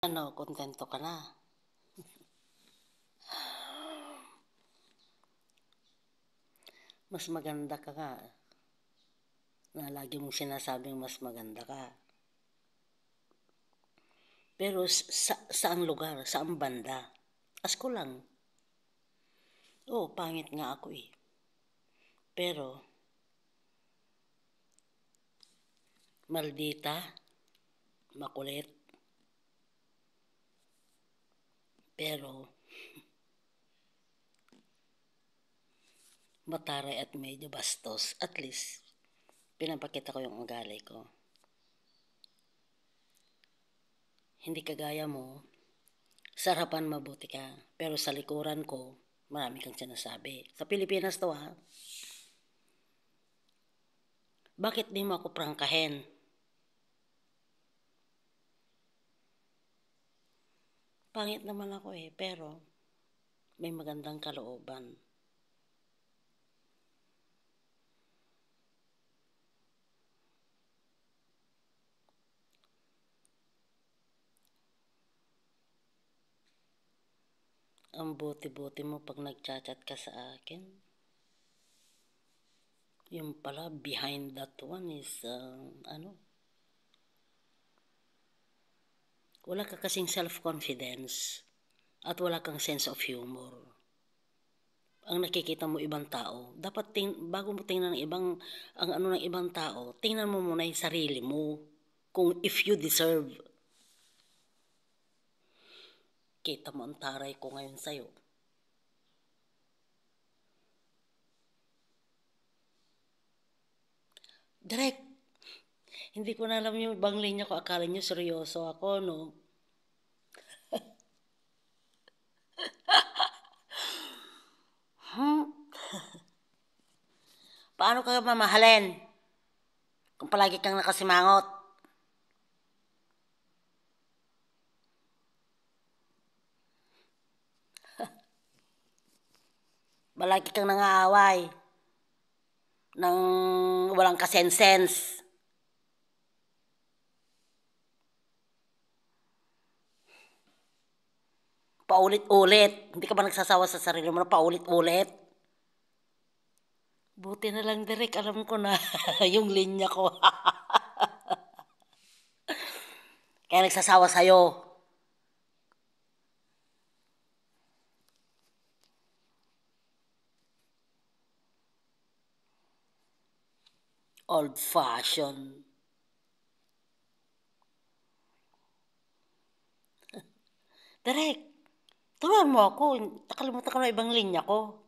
Ano, kontento ka na? Mas maganda ka nga. Na lagi mong sinasabing mas maganda ka. Pero saang lugar, saang banda? Asko lang. Oo, pangit nga ako eh. Pero, maldita, makulit, pero mataray at medyo bastos. At least, pinapakita ko yung ugali ko. Hindi kagaya mo, sa harapan mabuti ka, pero sa likuran ko, marami kang sinasabi. Sa Pilipinas to ha. Bakit di mo ako prangkahin? Pangit naman ako eh, pero may magandang kalooban. Ang buti-buti mo pag nagchat-chat ka sa akin. Yung pala, behind that one is, wala ka kasing self-confidence at wala kang sense of humor. Ang nakikita mo ibang tao, dapat bago mo tingnan ng ang ano ng ibang tao, tingnan mo muna yung sarili mo. Kung if you deserve. Kita mo ang taray ko ngayon sa'yo. Direk, hindi ko na alam yung bang linya ko. Akala nyo seryoso ako, no? Paano ka mamahalin kung palagi kang nakasimangot? Palagi kang nangaaway ng walang kasensens. Paulit-ulit. Hindi ka ba nagsasawa sa sarili mo na paulit-ulit? Buti na lang, Derek. Alam ko na yung linya ko. Kaya nagsasawa sa'yo. Old-fashioned. Derek, turuan mo ako. Nakalimutan ko na ibang linya ko.